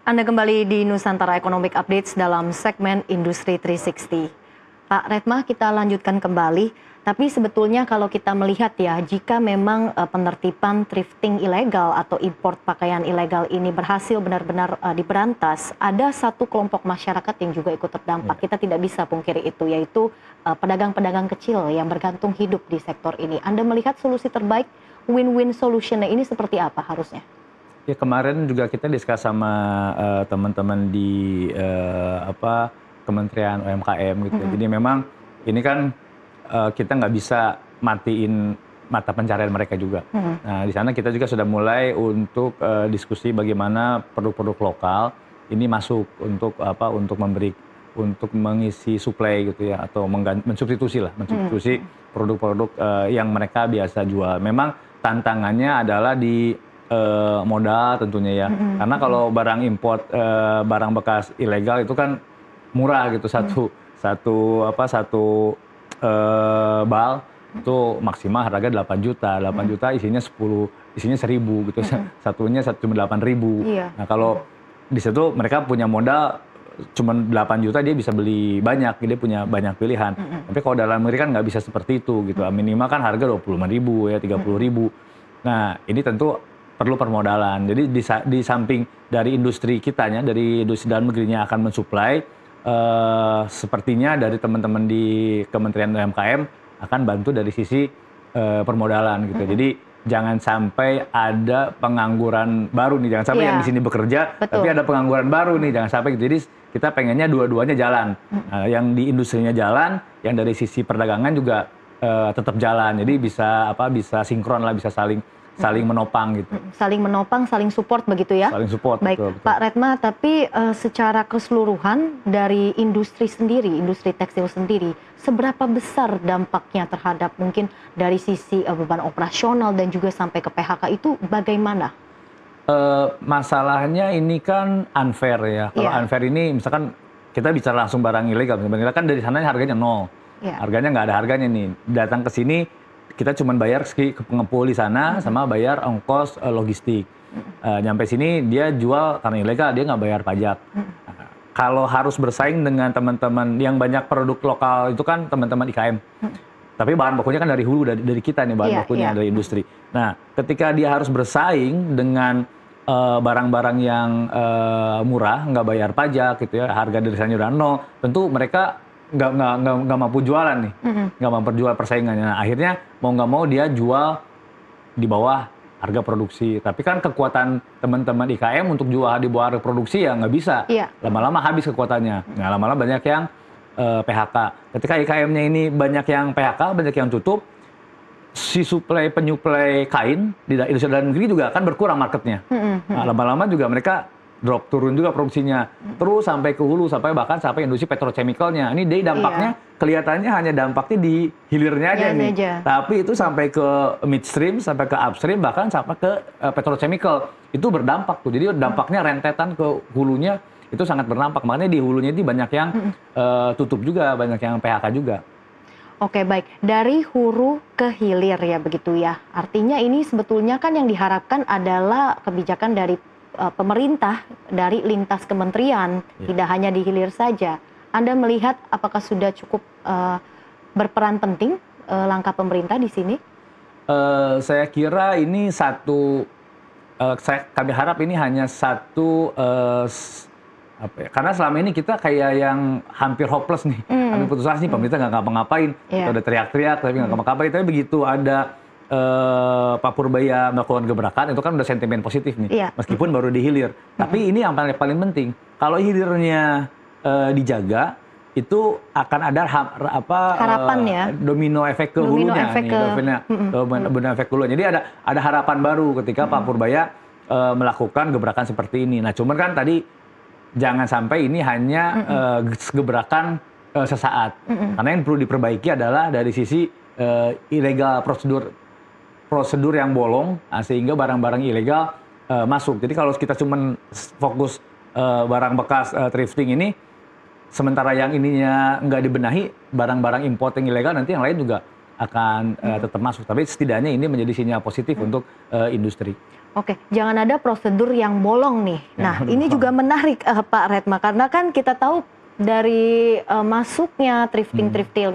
Anda kembali di Nusantara Economic Updates dalam segmen Industri 360. Pak Redma, kita lanjutkan kembali. Tapi sebetulnya kalau kita melihat ya, jika memang penertiban thrifting ilegal atau import pakaian ilegal ini berhasil benar-benar diberantas, ada satu kelompok masyarakat yang juga ikut terdampak. Kita tidak bisa pungkiri itu, yaitu pedagang-pedagang kecil yang bergantung hidup di sektor ini. Anda melihat solusi terbaik, win-win solution-nya ini seperti apa harusnya? Ya, kemarin juga kita diskus sama teman-teman di Kementerian UMKM gitu. Jadi memang ini kan kita nggak bisa matiin mata pencarian mereka juga. Nah, di sana kita juga sudah mulai untuk diskusi bagaimana produk-produk lokal ini masuk untuk untuk mengisi suplai gitu ya, atau mensubstitusi produk-produk yang mereka biasa jual. Memang tantangannya adalah di modal tentunya ya, karena kalau barang import, barang bekas ilegal itu kan murah gitu, satu bal itu maksimal harga 8 juta, isinya 1.000 gitu, satunya cuma 8.000. Nah, kalau di situ mereka punya modal cuma 8 juta, dia bisa beli banyak, dia punya banyak pilihan. Tapi kalau dalam negeri kan nggak bisa seperti itu gitu, minimal kan harga 25.000 ya, 30.000. Nah, ini tentu perlu permodalan. Jadi di samping dari industri kitanya, dari industri dalam negerinya akan mensuplai, sepertinya dari teman-teman di Kementerian UMKM akan bantu dari sisi permodalan gitu. Jadi jangan sampai ada pengangguran baru nih, jangan sampai yang di sini bekerja, tapi ada pengangguran baru nih, jangan sampai gitu. Jadi kita pengennya dua-duanya jalan. Yang di industrinya jalan, yang dari sisi perdagangan juga tetap jalan. Jadi bisa sinkron lah, bisa saling menopang gitu. Saling menopang, saling support begitu ya? Saling support. Baik, betul. Pak Redma, tapi secara keseluruhan dari industri sendiri, industri tekstil sendiri, seberapa besar dampaknya terhadap mungkin dari sisi beban operasional dan juga sampai ke PHK itu bagaimana? Masalahnya ini kan unfair ya. Kalau unfair ini misalkan kita bicara langsung barang ilegal, sebenarnya kan dari sana harganya nol. Harganya nggak ada harganya nih. Datang ke sini kita cuma bayar ke pengepul di sana sama bayar ongkos logistik. Nyampe sini dia jual karena ilegal, dia nggak bayar pajak. Kalau harus bersaing dengan teman-teman yang banyak produk lokal itu kan teman-teman IKM. Tapi bahan bakunya kan dari hulu, dari kita nih bahan bakunya, dari industri. Nah, ketika dia harus bersaing dengan barang-barang yang murah, nggak bayar pajak gitu ya, harga dari sana udah nol, tentu mereka nggak mampu jualan nih, nggak mampu jual persaingannya. Nah, akhirnya mau nggak mau dia jual di bawah harga produksi. Tapi kan kekuatan teman-teman IKM untuk jual di bawah harga produksi ya nggak bisa. Lama-lama habis kekuatannya. Nah, lama-lama banyak yang PHK. Ketika IKM-nya ini banyak yang PHK, banyak yang tutup, si penyuplai kain di industri dalam negeri juga akan berkurang marketnya. Nah, lama-lama juga mereka turun juga produksinya, terus sampai ke hulu, sampai industri petrochemicalnya. Ini dari dampaknya kelihatannya hanya dampaknya di hilirnya aja nih. Tapi itu sampai ke midstream, sampai ke upstream, bahkan sampai ke petrochemical. Itu berdampak tuh. Jadi dampaknya rentetan ke hulunya itu sangat berdampak. Makanya di hulunya itu banyak yang tutup juga, banyak yang PHK juga. Oke, baik. Dari hulu ke hilir ya begitu ya. Artinya ini sebetulnya kan yang diharapkan adalah kebijakan dari pemerintah, dari lintas kementerian, tidak hanya di hilir saja. Anda melihat apakah sudah cukup berperan penting langkah pemerintah di sini? Saya kira ini kami harap ini hanya satu, karena selama ini kita kayak yang hampir hopeless nih, hampir putus asa nih, pemerintah nggak ngapa-ngapain, kita udah teriak-teriak tapi nggak ngapa-ngapain. Tapi begitu ada Pak Purbaya melakukan gebrakan, itu kan udah sentimen positif nih, meskipun baru di hilir. Tapi ini yang paling penting, kalau hilirnya dijaga, itu akan ada harapan ya, domino efek ke hulunya, domino efek ke hulunya. Jadi ada harapan baru ketika Pak Purbaya melakukan gebrakan seperti ini. Nah, cuman kan tadi jangan sampai ini hanya gebrakan sesaat, karena yang perlu diperbaiki adalah dari sisi ilegal, prosedur yang bolong, sehingga barang-barang ilegal masuk. Jadi kalau kita cuma fokus barang bekas thrifting ini, sementara yang ininya nggak dibenahi, barang-barang import yang ilegal, nanti yang lain juga akan tetap masuk. Tapi setidaknya ini menjadi sinyal positif untuk industri. Oke, jangan ada prosedur yang bolong nih. Nah, ini juga menarik Pak Redma, karena kan kita tahu dari masuknya thrifting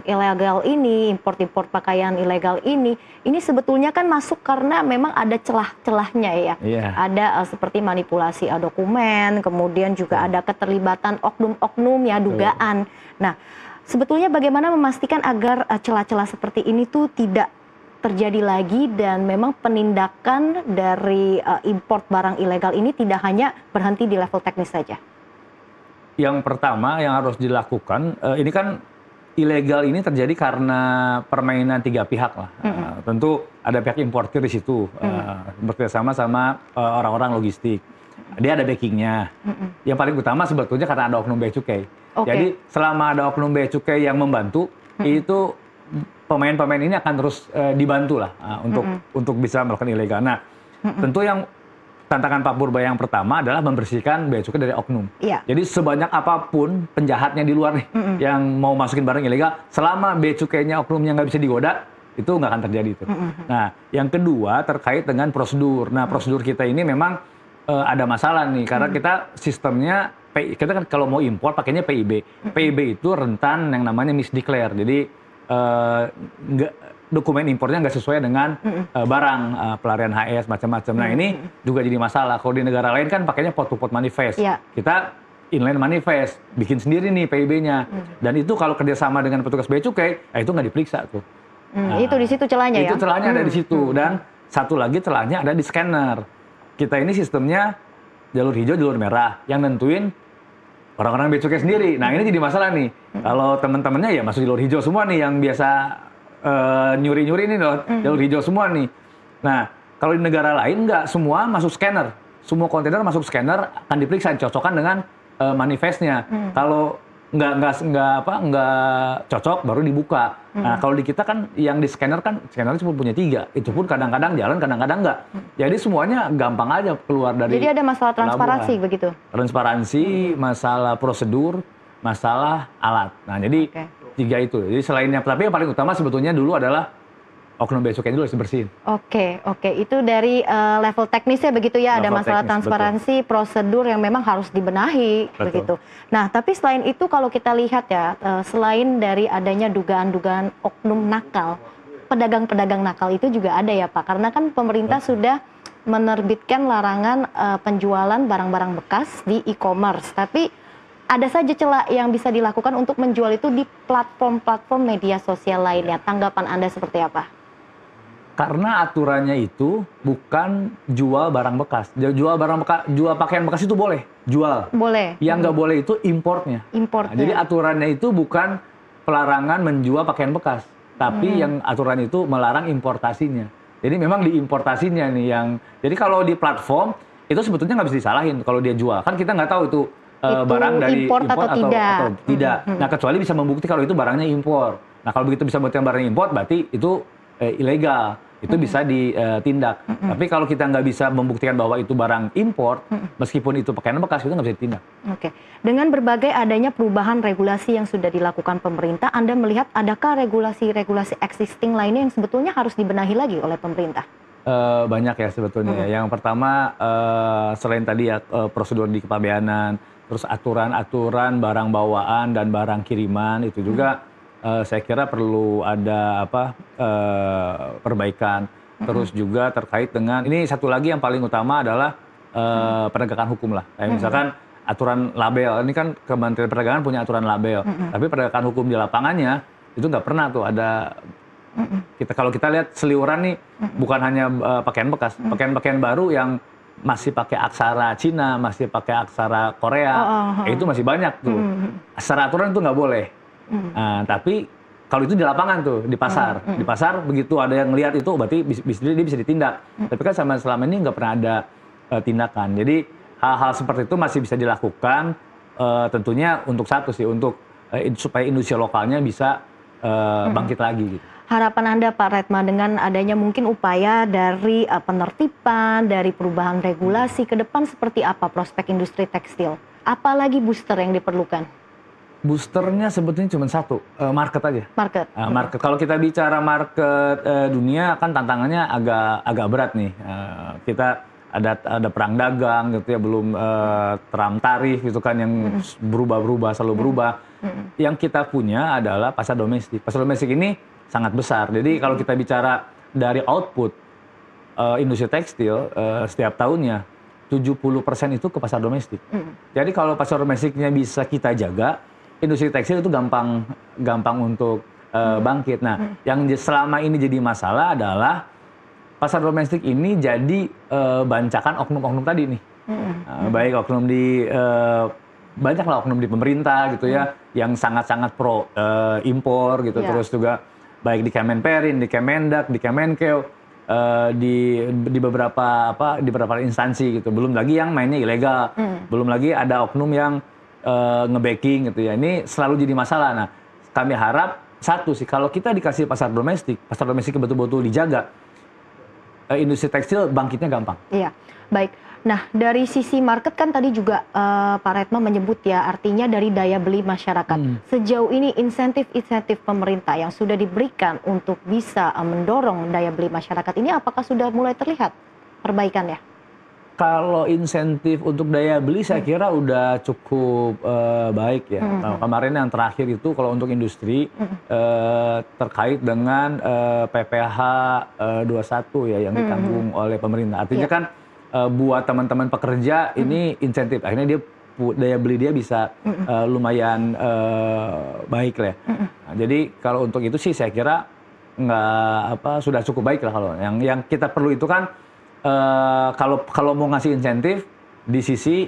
ilegal ini, import pakaian ilegal ini sebetulnya kan masuk karena memang ada celah-celahnya ya. Ada seperti manipulasi dokumen, kemudian juga ada keterlibatan oknum-oknum ya, dugaan. Nah, sebetulnya bagaimana memastikan agar celah-celah seperti ini tuh tidak terjadi lagi dan memang penindakan dari import barang ilegal ini tidak hanya berhenti di level teknis saja? Yang pertama yang harus dilakukan, ini kan ilegal ini terjadi karena permainan tiga pihak lah. Tentu ada pihak importir di situ, bekerjasama sama orang-orang logistik. Dia ada backingnya. Yang paling utama sebetulnya karena ada oknum bea cukai. Jadi selama ada oknum bea cukai yang membantu, itu pemain-pemain ini akan terus dibantu lah untuk bisa melakukan ilegal. Nah, tentu yang tantangan Pak Purba yang pertama adalah membersihkan bea cukai dari oknum. Jadi sebanyak apapun penjahatnya di luar nih yang mau masukin barang ilegal, selama bea cukainya oknumnya nggak bisa digoda, itu nggak akan terjadi itu. Nah, yang kedua terkait dengan prosedur. Nah, prosedur kita ini memang ada masalah nih karena kita sistemnya kita kan kalau mau impor pakainya PIB. PIB itu rentan yang namanya misdeclare. Jadi dokumen impornya nggak sesuai dengan barang, pelarian HS, macam-macam. Nah, ini juga jadi masalah. Kalau di negara lain kan pakainya pot-to-pot manifest. Kita inline manifest, bikin sendiri nih PIB-nya. Dan itu kalau kerjasama dengan petugas bea cukai, itu nggak diperiksa tuh. Itu di situ celahnya ya? Itu celahnya ada di situ. Dan satu lagi celahnya ada di scanner. Kita ini sistemnya jalur hijau, jalur merah. Yang nentuin orang-orang bea cukai sendiri. Nah, ini jadi masalah nih. Kalau teman-temannya ya masuk jalur hijau semua nih, yang biasa nyuri-nyuri ini loh, jalur hijau semua nih. Nah, kalau di negara lain nggak semua masuk scanner. Semua kontainer masuk scanner akan diperiksa, dicocokkan dengan manifestnya. Kalau nggak cocok baru dibuka. Nah, kalau di kita kan yang di scanner kan scanner cuma punya 3. Itu pun kadang-kadang jalan, kadang-kadang nggak. Jadi semuanya gampang aja keluar dari. Jadi ada masalah transparansi begitu? Transparansi, masalah prosedur, masalah alat. Nah, jadi 3 itu. Jadi selainnya, tapi yang paling utama sebetulnya dulu adalah oknum bea cukai dulu harus dibersihin. Oke. Itu dari level teknisnya begitu ya, ada masalah teknis, transparansi, prosedur yang memang harus dibenahi, begitu. Nah, tapi selain itu kalau kita lihat ya, selain dari adanya dugaan-dugaan oknum nakal, pedagang-pedagang nakal itu juga ada ya Pak, karena kan pemerintah sudah menerbitkan larangan penjualan barang-barang bekas di e-commerce, tapi ada saja celah yang bisa dilakukan untuk menjual itu di platform-platform media sosial lainnya. Tanggapan Anda seperti apa? Karena aturannya itu bukan jual barang bekas. Jual pakaian bekas itu boleh, jual. Boleh. Yang nggak boleh itu importnya. Nah, jadi aturannya itu bukan pelarangan menjual pakaian bekas, tapi yang aturan itu melarang importasinya. Jadi memang diimportasinya nih yang. Jadi kalau di platform itu sebetulnya nggak bisa disalahin kalau dia jual. Kan kita nggak tahu itu barang dari import atau tidak. Nah, kecuali bisa membuktikan kalau itu barangnya impor. Nah, kalau begitu bisa membuktikan barangnya impor, berarti itu ilegal. Itu bisa ditindak. Tapi kalau kita nggak bisa membuktikan bahwa itu barang impor, meskipun itu pakaian bekas, itu nggak bisa ditindak. Dengan berbagai adanya perubahan regulasi yang sudah dilakukan pemerintah, Anda melihat adakah regulasi-regulasi existing lainnya yang sebetulnya harus dibenahi lagi oleh pemerintah? Banyak ya sebetulnya. Yang pertama, selain tadi ya prosedur di kepabeanan, terus aturan-aturan barang bawaan dan barang kiriman itu juga saya kira perlu ada perbaikan. Terus juga terkait dengan ini satu lagi yang paling utama adalah penegakan hukum lah. Kayak misalkan aturan label, ini kan Kementerian Perdagangan punya aturan label, tapi penegakan hukum di lapangannya itu nggak pernah tuh ada. Kalau kita lihat seliuran nih bukan hanya pakaian bekas, pakaian-pakaian baru yang masih pakai aksara Cina, masih pakai aksara Korea, itu masih banyak tuh. Secara aturan itu nggak boleh. Tapi kalau itu di lapangan tuh, di pasar. Di pasar begitu ada yang lihat itu, berarti dia bisa ditindak. Tapi kan selama ini nggak pernah ada tindakan. Jadi hal-hal seperti itu masih bisa dilakukan, tentunya untuk satu sih, untuk supaya industri lokalnya bisa bangkit lagi gitu. Harapan Anda Pak Redma dengan adanya mungkin upaya dari penertiban, dari perubahan regulasi ke depan seperti apa prospek industri tekstil? Apalagi booster yang diperlukan? Boosternya sebetulnya cuma satu, market aja. Market. Kalau kita bicara market dunia kan tantangannya agak berat nih. Kita ada perang dagang gitu ya, belum terang tarif gitu kan yang berubah-berubah, selalu berubah. Yang kita punya adalah pasar domestik. Pasar domestik ini sangat besar. Jadi kalau kita bicara dari output industri tekstil setiap tahunnya 70% itu ke pasar domestik. Jadi kalau pasar domestiknya bisa kita jaga, industri tekstil itu gampang untuk bangkit. Nah, yang selama ini jadi masalah adalah pasar domestik ini jadi bancakan oknum-oknum tadi nih. Baik oknum di banyaklah oknum di pemerintah gitu ya, yang sangat-sangat pro impor gitu. Terus juga baik di Kemenperin, di Kemendak, di Kemenkeu, di beberapa instansi gitu. Belum lagi yang mainnya ilegal. Belum lagi ada oknum yang nge-backing gitu ya. Ini selalu jadi masalah. Nah, kami harap satu sih, kalau kita dikasih pasar domestik betul-betul dijaga, industri tekstil bangkitnya gampang. Iya, baik. Nah, dari sisi market kan tadi juga Pak Redma menyebut ya, artinya dari daya beli masyarakat. Sejauh ini insentif-insentif pemerintah yang sudah diberikan untuk bisa mendorong daya beli masyarakat ini, apakah sudah mulai terlihat perbaikannya? Kalau insentif untuk daya beli saya kira udah cukup baik ya. Kemarin yang terakhir itu kalau untuk industri terkait dengan PPh 21 ya yang ditanggung oleh pemerintah. Artinya kan buat teman-teman pekerja ini insentif. Akhirnya dia daya beli dia bisa lumayan baik lah. Nah, jadi kalau untuk itu sih saya kira sudah cukup baik lah. Kalau yang kita perlu itu kan kalau mau ngasih insentif di sisi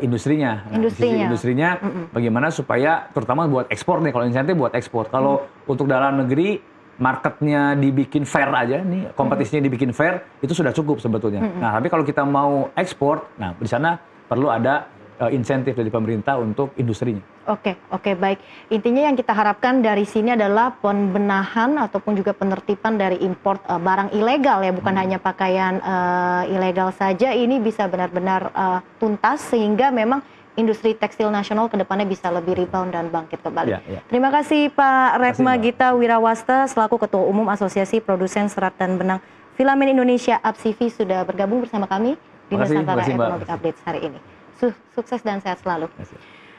industrinya. Di sisi industrinya bagaimana supaya terutama buat ekspor nih, kalau insentif buat ekspor. Kalau untuk dalam negeri marketnya dibikin fair aja nih, kompetisinya dibikin fair, itu sudah cukup sebetulnya. Nah, tapi kalau kita mau ekspor, nah di sana perlu ada insentif dari pemerintah untuk industrinya. Oke, baik. Intinya yang kita harapkan dari sini adalah pembenahan ataupun juga penertiban dari import barang ilegal ya, bukan hanya pakaian ilegal saja. Ini bisa benar-benar tuntas sehingga memang industri tekstil nasional ke depannya bisa lebih rebound dan bangkit kembali. Terima kasih Pak Redma Gita Wirawasta selaku Ketua Umum Asosiasi Produsen Serat dan Benang Filamen Indonesia APSIFI sudah bergabung bersama kami di Nusantara Economic Updates hari ini. Sukses dan sehat selalu.